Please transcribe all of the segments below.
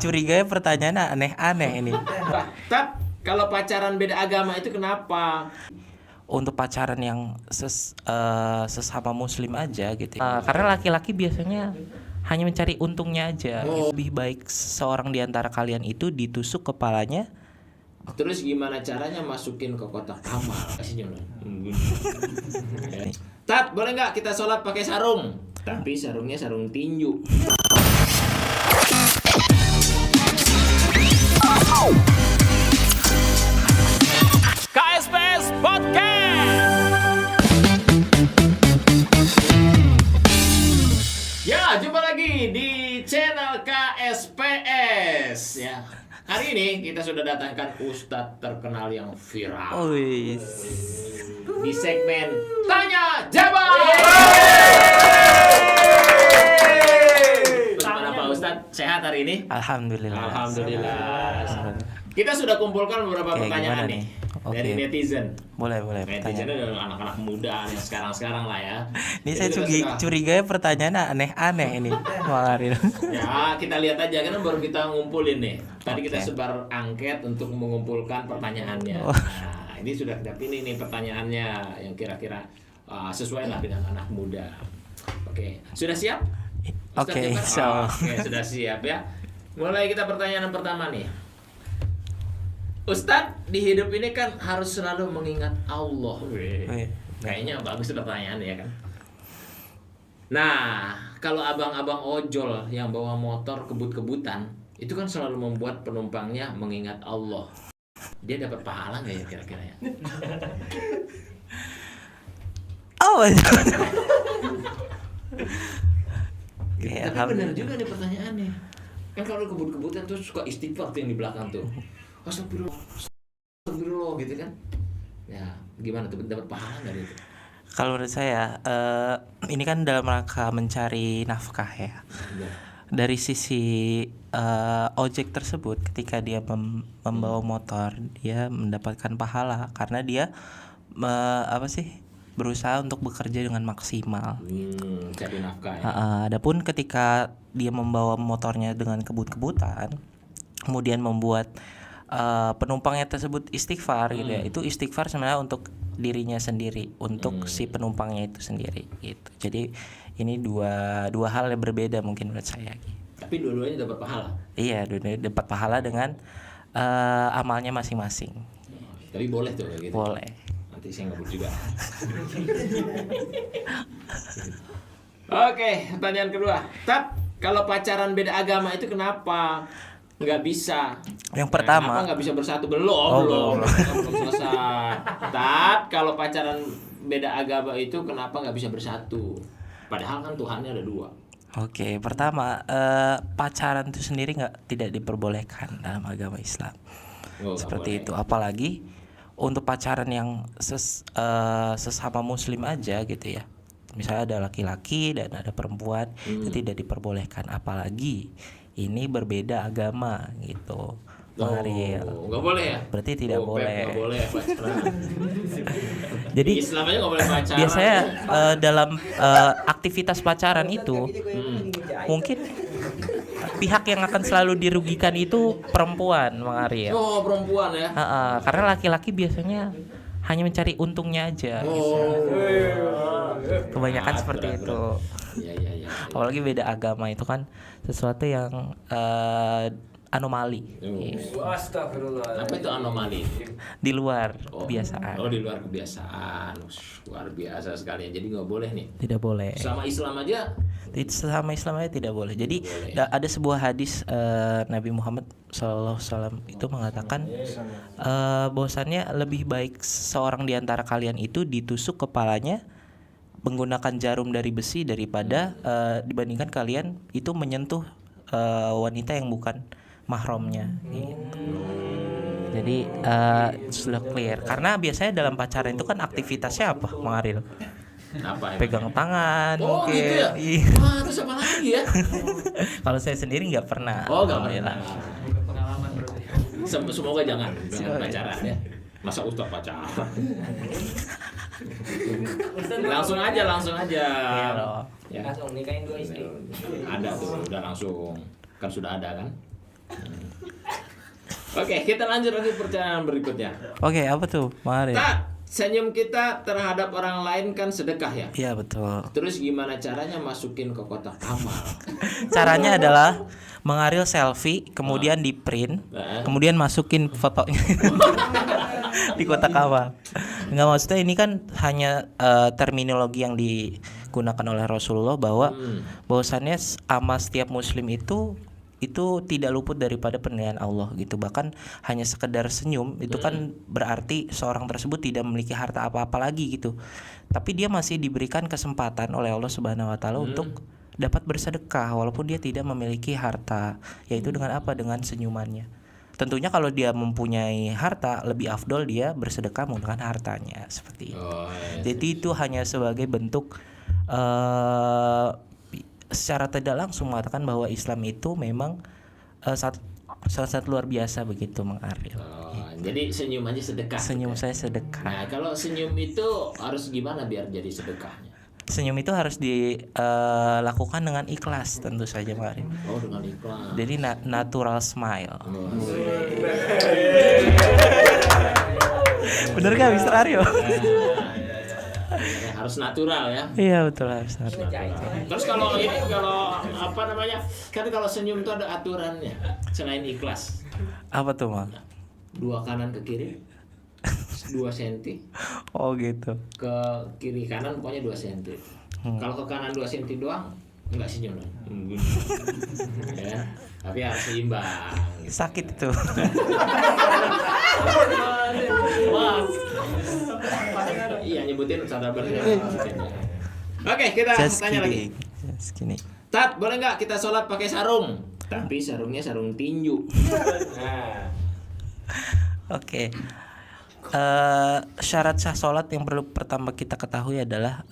curiganya pertanyaannya aneh-aneh ini. Tat, kalau pacaran beda agama itu kenapa? Untuk pacaran yang sesama muslim aja gitu ya. Karena laki-laki biasanya hanya mencari untungnya aja. Lebih baik seorang di antara kalian itu ditusuk kepalanya. Terus gimana caranya masukin ke kotak amal? Tat, boleh nggak kita sholat pakai sarung? Tapi sarungnya sarung tinju. KSPS Podcast. Ya, jumpa lagi di channel KSPS ya. Hari ini kita sudah datangkan ustadz terkenal yang viral di segmen Tanya Jawab. Bagaimana Pak Ustadz? Sehat hari ini? Alhamdulillah. Alhamdulillah. Kita sudah kumpulkan beberapa pertanyaan nih dari netizen. Boleh. Netizen adalah anak-anak muda yang sekarang lah ya. Ini saya curiganya pertanyaannya aneh-aneh ini, Bang Aril. Ya, kita lihat aja kan baru kita ngumpulin nih. Tadi kita sebar angket untuk mengumpulkan pertanyaannya. Nah, ini sudah kita pilih nih pertanyaannya yang kira-kira sesuai lah dengan anak muda. Oke, sudah siap? Oke, Oke, sudah siap ya. Mulai kita pertanyaan pertama nih. Ustadz, di hidup ini kan harus selalu mengingat Allah. Kayaknya bagus pertanyaannya ya kan. Nah, kalau abang-abang ojol yang bawa motor kebut-kebutan, itu kan selalu membuat penumpangnya mengingat Allah. Dia dapat pahala nggak ya kira-kira ya? Tapi benar juga nih pertanyaannya. Kan kalau kebut-kebutan tuh suka istighfar tuh yang di belakang tuh. Astagfirullah gitu kan. Ya, gimana tuh dapat pahala nggak itu? Kalau menurut saya, ini kan dalam rangka mencari nafkah ya. Dari sisi ojek tersebut, ketika dia membawa motor, dia mendapatkan pahala karena dia berusaha untuk bekerja dengan maksimal. Cari nafkah ya. Adapun ketika dia membawa motornya dengan kebut-kebutan, kemudian membuat penumpangnya tersebut istighfar gitu ya. Itu istighfar sebenarnya untuk dirinya sendiri, untuk si penumpangnya itu sendiri gitu. Jadi ini dua hal yang berbeda mungkin menurut saya. Tapi dua-duanya dapat pahala. Iya, dua-duanya dapat pahala dengan amalnya masing-masing. Tapi boleh tuh kayak gitu. Boleh. Nanti saya ngebut juga. Oke, pertanyaan kedua. Tat, kalau pacaran beda agama itu kenapa nggak bisa? Yang pertama, kenapa nggak bisa bersatu? Belum selesai. Tat, kalau pacaran beda agama itu kenapa nggak bisa bersatu? Padahal kan Tuhannya ada dua. Oke, pertama, pacaran itu sendiri tidak diperbolehkan dalam agama Islam. Seperti itu. Apalagi untuk pacaran yang sesama muslim aja gitu ya. Misalnya ada laki-laki dan ada perempuan, itu tidak diperbolehkan. Apalagi ini berbeda agama gitu. Nggak boleh ya? Berarti tidak boleh. Nggak boleh pacaran. Jadi Islam aja nggak boleh pacaran. biasanya dalam aktivitas pacaran itu mungkin pihak yang akan selalu dirugikan itu perempuan, Bang Arya. Oh, perempuan ya? Karena laki-laki biasanya hanya mencari untungnya aja. Kebanyakan seperti itu. Iya. Apalagi beda agama itu kan sesuatu yang anomali. Astagfirullah. Apa itu anomali? Di luar kebiasaan. Di luar kebiasaan. Luar biasa sekali. Jadi nggak boleh nih. Tidak boleh. Sama Islam aja tidak boleh. Jadi ada sebuah hadis Nabi Muhammad SAW itu mengatakan bahwasannya lebih baik seorang di antara kalian itu ditusuk kepalanya menggunakan jarum dari besi daripada dibandingkan kalian itu menyentuh wanita yang bukan mahramnya gitu. Jadi sudah clear. Karena biasanya dalam pacaran itu kan aktivitasnya apa, Bang Aril? Apa pegang tangan mungkin. Gitu ya? Iya. Wah, terus apa lagi ya? Kalau saya sendiri nggak pernah. Nggak pernah. Pengalaman berarti. Semoga jangan pacaran ya. Masa ustaz pacaran? langsung aja. Iya loh. Ya. Langsung nikahin 2 istri. Ada tuh, udah langsung. Kan sudah ada kan? Oke, kita lanjut lagi pertanyaan berikutnya. Oke, apa tuh, Mari? Senyum kita terhadap orang lain kan sedekah ya? Iya, betul. Terus gimana caranya masukin ke kotak amal? Caranya adalah mengambil selfie, kemudian di print, kemudian masukin fotonya di kotak amal. Enggak, maksudnya ini kan hanya terminologi yang digunakan oleh Rasulullah bahwasannya amal setiap muslim itu tidak luput daripada penilaian Allah gitu. Bahkan hanya sekedar senyum itu kan berarti seorang tersebut tidak memiliki harta apa-apa lagi gitu. Tapi dia masih diberikan kesempatan oleh Allah Subhanahu wa taala untuk dapat bersedekah walaupun dia tidak memiliki harta, yaitu dengan apa? Dengan senyumannya. Tentunya kalau dia mempunyai harta, lebih afdol dia bersedekah menggunakan hartanya seperti itu. Jadi itu hanya sebagai bentuk secara tidak langsung mengatakan bahwa Islam itu memang sangat luar biasa begitu, Mang Ariel. Jadi senyum aja sedekah. Senyum saya sedekah. Nah, kalau senyum itu harus gimana biar jadi sedekahnya? Senyum itu harus dilakukan dengan ikhlas tentu saja, Mang Ariel. Oh, dengan ikhlas. Jadi natural smile. Bener gak, Mr. Aryo? Harus natural ya. Iya, betul, harus natural. Terus kalau apa namanya? Kan kalau senyum itu ada aturannya selain ikhlas. Apa tuh, Mang? 2 kanan ke kiri 2 cm. Oh gitu. Ke kiri kanan pokoknya 2 cm. Kalau ke kanan 2 cm doang enggak senyum lah. Ya, tapi harus seimbang. Sakit itu. Wah. Iya, nyebutin cara benar. Oke, kita tanya lagi. Just kidding. Tat, boleh nggak kita sholat pakai sarung? Tapi sarungnya sarung tinju. Nah. Oke. Syarat sah sholat yang perlu pertama kita ketahui adalah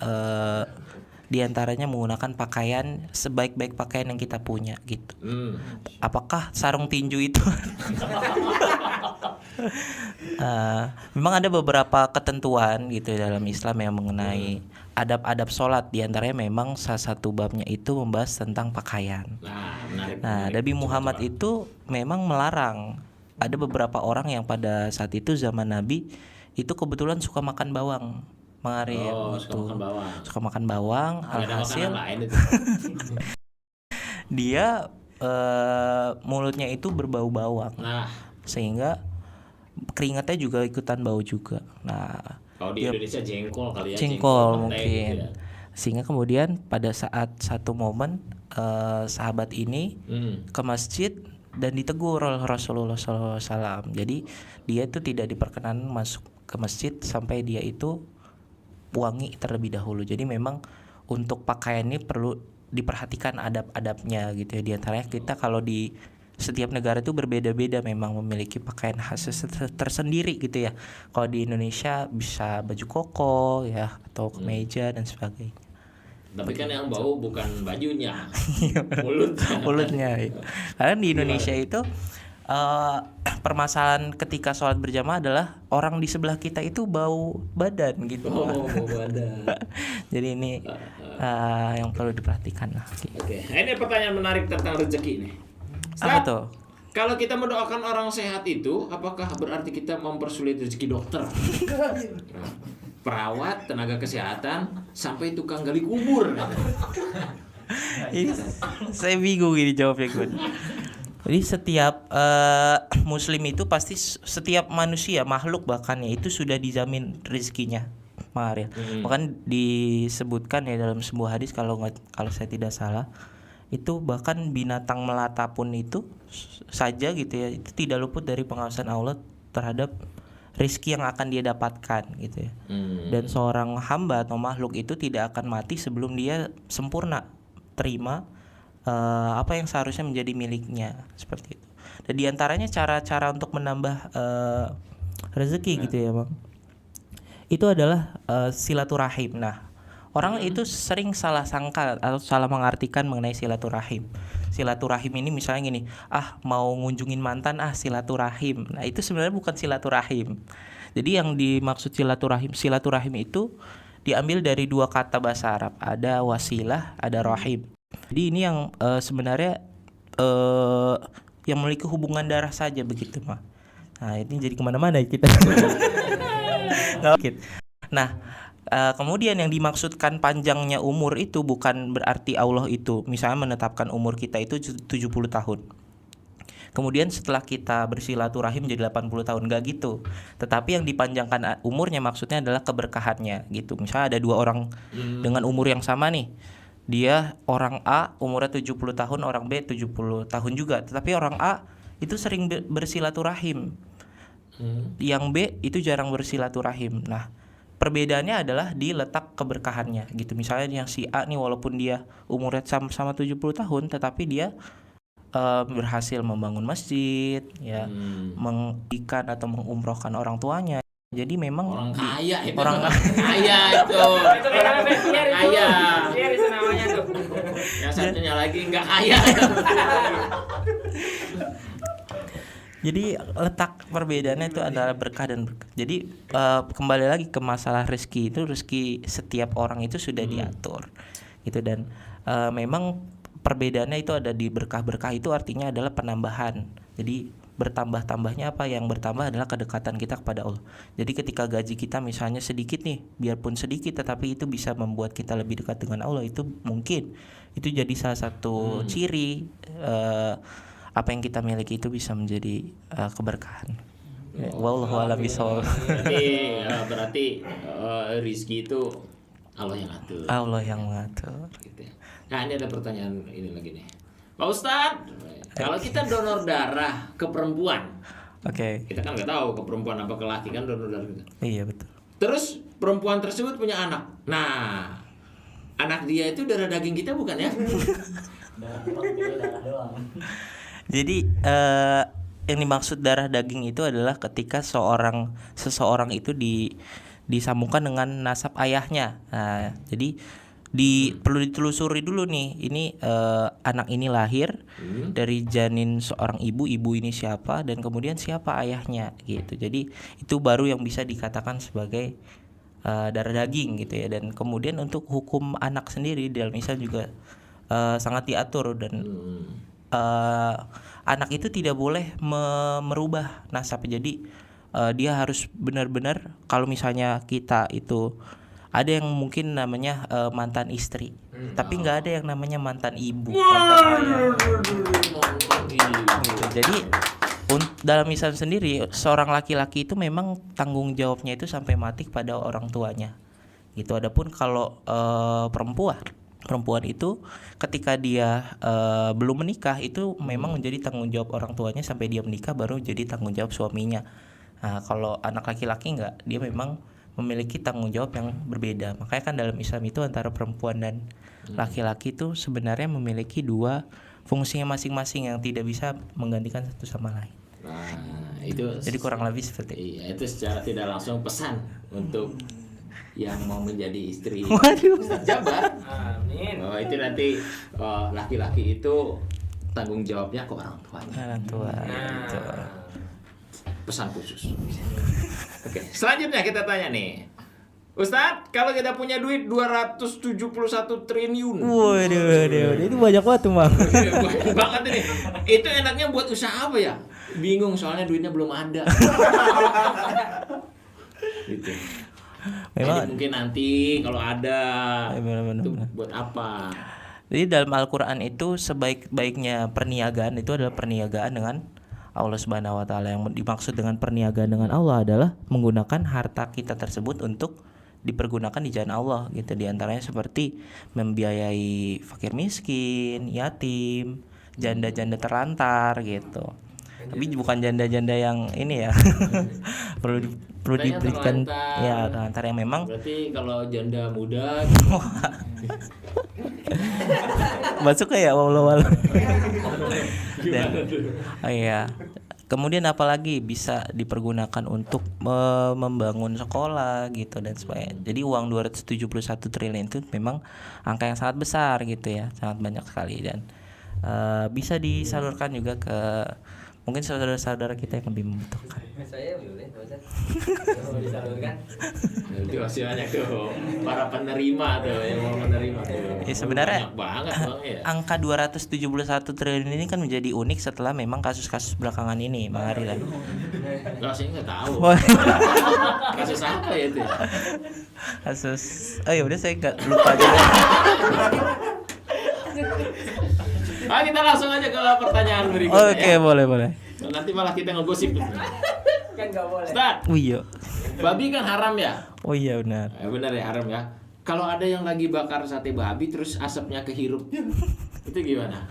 diantaranya menggunakan pakaian sebaik-baik pakaian yang kita punya gitu. Apakah sarung tinju itu? Memang ada beberapa ketentuan gitu dalam Islam yang mengenai adab-adab sholat. Diantaranya memang salah satu babnya itu membahas tentang pakaian. Nah, Nabi Muhammad itu memang melarang. Ada beberapa orang yang pada saat itu zaman Nabi itu kebetulan suka makan bawang. Suka makan bawang. Alhasil dia mulutnya itu berbau bawang. Sehingga keringatnya juga ikutan bau juga. Nah, kalau di Indonesia jengkol kali ya. Jengkol mungkin. Gitu ya. Sehingga kemudian pada saat satu momen sahabat ini ke masjid dan ditegur oleh Rasulullah SAW. Jadi dia itu tidak diperkenan masuk ke masjid sampai dia itu wangi terlebih dahulu. Jadi memang untuk pakaian ini perlu diperhatikan adab-adabnya gitu ya. Di antaranya kita kalau di setiap negara itu berbeda-beda memang memiliki pakaian khas tersendiri gitu ya. Kalau di Indonesia bisa baju koko ya atau kemeja dan sebagainya. Tapi kan yang bau bukan bajunya, mulutnya. Karena di Indonesia itu permasalahan ketika sholat berjamaah adalah orang di sebelah kita itu bau badan gitu. Bau badan. Jadi ini yang perlu diperhatikan lah. Oke, ini pertanyaan menarik tentang rezeki nih. Apa tuh? Kalau kita mendoakan orang sehat itu, apakah berarti kita mempersulit rezeki dokter? Perawat, tenaga kesehatan, sampai tukang gali kubur. Ini saya bingung ini jawabnya gue. Jadi setiap muslim itu pasti setiap manusia makhluk bahkan ya itu sudah dijamin rezekinya, Maria. Bahkan disebutkan ya dalam sebuah hadis kalau saya tidak salah itu bahkan binatang melata pun itu saja gitu ya itu tidak luput dari pengawasan Allah terhadap rezeki yang akan dia dapatkan gitu ya. Dan seorang hamba atau makhluk itu tidak akan mati sebelum dia sempurna terima apa yang seharusnya menjadi miliknya seperti itu. Dan diantaranya cara-cara untuk menambah rezeki gitu ya, Bang. Itu adalah silaturahim. Nah, orang itu sering salah sangka atau salah mengartikan mengenai silaturahim. Silaturahim ini misalnya gini, mau ngunjungin mantan silaturahim. Nah, itu sebenarnya bukan silaturahim. Jadi yang dimaksud silaturahim itu diambil dari 2 kata bahasa Arab. Ada wasilah, ada rahim. Jadi ini yang sebenarnya yang memiliki hubungan darah saja begitu mah. Nah ini jadi kemana-mana ya kita. Nggak, oke. Nah kemudian yang dimaksudkan panjangnya umur itu bukan berarti Allah itu misalnya menetapkan umur kita itu 70 tahun. Kemudian setelah kita bersilaturahim jadi 80 tahun, gak gitu. Tetapi yang dipanjangkan umurnya maksudnya adalah keberkahannya gitu. Misalnya ada dua orang dengan umur yang sama nih. Dia orang A umurnya 70 tahun, orang B 70 tahun juga. Tetapi orang A itu sering bersilaturahim. Yang B itu jarang bersilaturahim. Nah, perbedaannya adalah di letak keberkahannya gitu. Misalnya yang si A nih walaupun dia umurnya sama 70 tahun tetapi dia berhasil membangun masjid ya, mengikat atau mengumrohkan orang tuanya. Jadi memang Orang kaya itu. orang Kaya itu. Itu kita namanya share itu. Kaya. Share itu namanya tuh. Yang satunya lagi nggak kaya. Jadi letak perbedaannya itu adalah berkah dan berkah. Jadi kembali lagi ke masalah rezeki, itu rezeki setiap orang itu sudah diatur gitu. Dan memang perbedaannya itu ada di berkah-berkah itu artinya adalah penambahan. Jadi bertambah-tambahnya apa? Yang bertambah adalah kedekatan kita kepada Allah. Jadi ketika gaji kita misalnya sedikit nih, biarpun sedikit tetapi itu bisa membuat kita lebih dekat dengan Allah, itu mungkin itu jadi salah satu ciri apa yang kita miliki itu bisa menjadi keberkahan. Wallahu a'lam bishawab. Berarti rizki itu Allah yang atur. Allah yang mengatur. Gitu ya. Nah ini ada pertanyaan ini lagi nih, Pak Ustadz. Kalau kita donor darah ke perempuan, Oke. kita kan nggak tahu ke perempuan apa ke laki kan donor darah kita. Iya betul. Terus perempuan tersebut punya anak. Nah, anak dia itu darah daging kita bukan ya? Jadi yang dimaksud darah daging itu adalah ketika seseorang itu disambungkan dengan nasab ayahnya. Nah, jadi perlu ditelusuri dulu nih, ini anak ini lahir dari janin seorang ibu ini siapa dan kemudian siapa ayahnya gitu. Jadi itu baru yang bisa dikatakan sebagai darah daging gitu ya. Dan kemudian untuk hukum anak sendiri dalam Islam juga sangat diatur dan anak itu tidak boleh merubah nasab. Jadi dia harus benar-benar, kalau misalnya kita itu ada yang mungkin namanya mantan istri, tapi nggak ada yang namanya mantan ibu, mantan ayah. Gitu. Jadi dalam Islam sendiri seorang laki-laki itu memang tanggung jawabnya itu sampai mati kepada orang tuanya. Gitu. Adapun kalau perempuan itu ketika dia belum menikah itu memang menjadi tanggung jawab orang tuanya sampai dia menikah baru jadi tanggung jawab suaminya. Nah, kalau anak laki-laki enggak, dia memang memiliki tanggung jawab yang berbeda. Makanya kan dalam Islam itu antara perempuan dan laki-laki itu sebenarnya memiliki dua fungsinya masing-masing yang tidak bisa menggantikan satu sama lain. Nah, itu Jadi kurang lebih seperti itu. iya, itu secara tidak langsung pesan untuk yang mau menjadi istri Waduh. Ustadz Jabar. Amin. Oh, itu nanti laki-laki itu tanggung jawabnya ke orang tuanya. Orang tua. Gitu. Pesan khusus. Oke, selanjutnya kita tanya nih. Ustadz, kalau kita punya duit 271 triliun. Waduh, itu banyak banget tuh, Bang. Banyak banget ini. Itu enaknya buat usaha apa ya? Bingung soalnya duitnya belum ada. Gitu. Memang Mungkin nanti kalau ada benar-benar. itu buat apa? Jadi dalam Al-Qur'an itu sebaik-baiknya perniagaan itu adalah perniagaan dengan Allah Subhanahu wa taala. Yang dimaksud dengan perniagaan dengan Allah adalah menggunakan harta kita tersebut untuk dipergunakan di jalan Allah gitu. Di antaranya seperti membiayai fakir miskin, yatim, janda-janda terlantar gitu. Tapi bukan janda-janda yang ini ya. perlu Jandanya diberikan terlantar. ya terlantar yang memang Berarti kalau janda muda masuk ya walau. Dan iya. Kemudian apalagi bisa dipergunakan untuk membangun sekolah gitu dan sebagainya. Jadi uang 271 triliun itu memang angka yang sangat besar gitu ya, sangat banyak sekali dan bisa disalurkan juga ke Mungkin saudara-saudara kita yang lebih membutuhkan. Saya boleh, Pak Ustaz. Mau disalurkan? Itu masih banyak tuh para penerima tuh yang mau menerima tuh. Ya, sebenarnya banyak banget Bang ya. angka 271 triliun ini kan menjadi unik setelah memang kasus-kasus belakangan ini, Bang Ari lah. Enggak, saya enggak tahu. Wah, Kasus apa ya itu? kasus. Oh ya udah saya nggak lupa juga. Kita langsung aja ke pertanyaan berikutnya. Oke, ya. boleh. Nanti malah kita ngegosip. Kan nggak boleh. Ustaz, Oh iya. babi kan haram ya? Oh iya benar. Benar ya, haram ya. Kalau ada yang lagi bakar sate babi terus asapnya kehirup, itu gimana?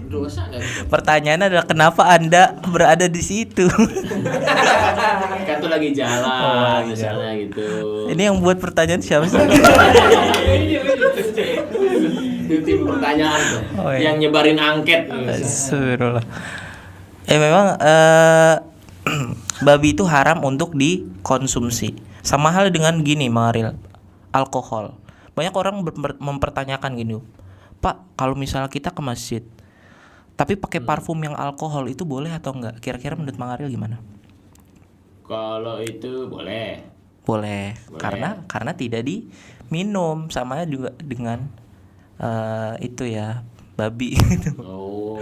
Dosa nggak gitu? Pertanyaannya adalah kenapa Anda berada di situ? Kan tuh lagi jalan, Oh, lagi misalnya gitu. Ini yang buat pertanyaan siapa sih? Itu tim pertanyaan tuh, Oh, iya. yang nyebarin angket. Astagfirullah. Memang babi itu haram untuk dikonsumsi. Sama hal dengan gini, Maril, alkohol. Banyak orang mempertanyakan gini, Pak, kalau misalnya kita ke masjid, tapi pakai parfum yang alkohol itu boleh atau enggak? Kira-kira menurut Mang Aril gimana? Kalau itu boleh. Boleh. Karena tidak diminum, sama juga dengan itu ya, babi. Oh.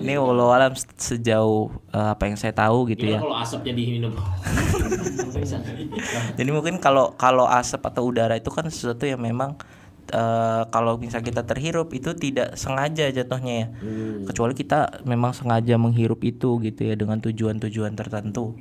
Ini walau alam sejauh apa yang saya tahu gitu ya. Gimana kalau asapnya diminum? Jadi mungkin kalau asap atau udara itu kan sesuatu yang memang kalau misalnya kita terhirup itu tidak sengaja jatuhnya ya. Kecuali kita memang sengaja menghirup itu gitu ya dengan tujuan-tujuan tertentu.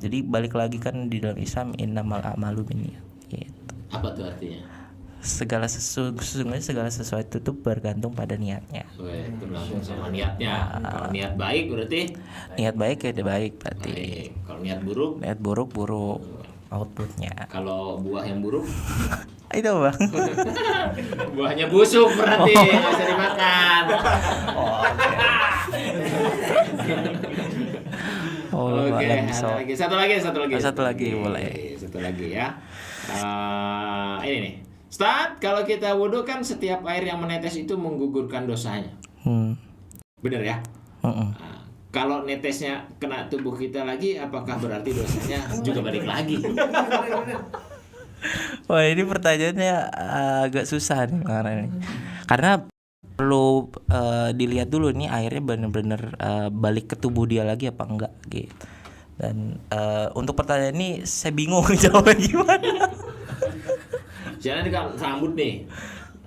Jadi balik lagi kan di dalam Islam innamal a'malu binniyat gitu. Apa tuh artinya? Sesungguhnya segala sesuatu itu bergantung pada niatnya. Tergantung sama niatnya. Kalau niat baik berarti Niat baik ya baik berarti. baik. Kalau niat buruk, Niat buruk outputnya. kalau buah yang buruk, Itu Bang. buahnya busuk berarti nggak bisa dimakan. Oke, satu lagi. Satu lagi, boleh. Satu lagi ya. Ini nih. Ustaz, kalau kita wudhu kan setiap air yang menetes itu menggugurkan dosanya. Bener ya? Nah, kalau netesnya kena tubuh kita lagi, apakah berarti dosanya juga balik lagi? Wah, ini pertanyaannya agak susah nih karena perlu dilihat dulu nih airnya benar-benar balik ke tubuh dia lagi apa enggak gitu. Dan untuk pertanyaan ini saya bingung jawabnya gimana. Jangan kan rambut nih,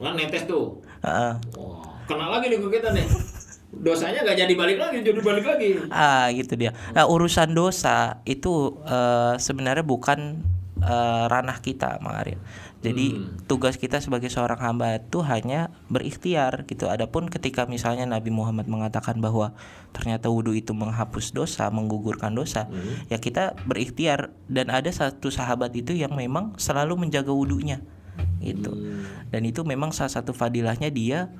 kan netes tuh. Wah, kena lagi nih ke kita nih. Dosanya nggak jadi balik lagi. Gitu dia. Nah, urusan dosa itu sebenarnya bukan ranah kita, Mang Aril. Jadi tugas kita sebagai seorang hamba itu hanya berikhtiar gitu. Adapun ketika misalnya Nabi Muhammad mengatakan bahwa ternyata wudhu itu menghapus dosa, menggugurkan dosa, ya kita berikhtiar. Dan ada satu sahabat itu yang memang selalu menjaga wudhunya gitu. Dan itu memang salah satu fadilahnya dia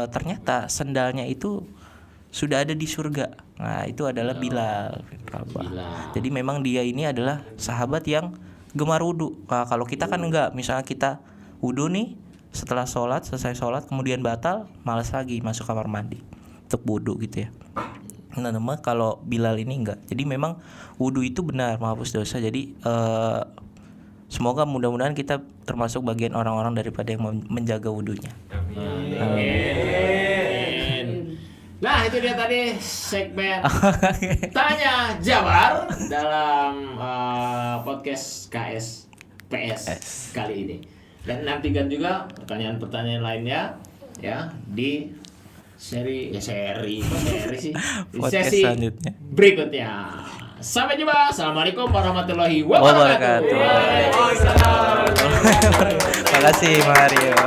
ternyata sendalnya itu sudah ada di surga. Nah, itu adalah Bilal. Jadi memang dia ini adalah sahabat yang gemar wudhu. Nah, kalau kita kan enggak, misalnya kita wudhu nih, setelah selesai sholat kemudian batal, malas lagi masuk kamar mandi untuk wudhu gitu ya. Nah, kalau Bilal ini enggak. Jadi memang wudhu itu benar menghapus dosa. Jadi semoga mudah-mudahan kita termasuk bagian orang-orang daripada yang menjaga wudhunya. Nah, itu dia tadi segmen Tanya Jabar dalam podcast KSPS kali ini. Dan nantikan juga pertanyaan-pertanyaan lainnya ya di sesi selanjutnya. Berikutnya. Sampai jumpa. Assalamualaikum warahmatullahi wabarakatuh. Terima kasih Mario.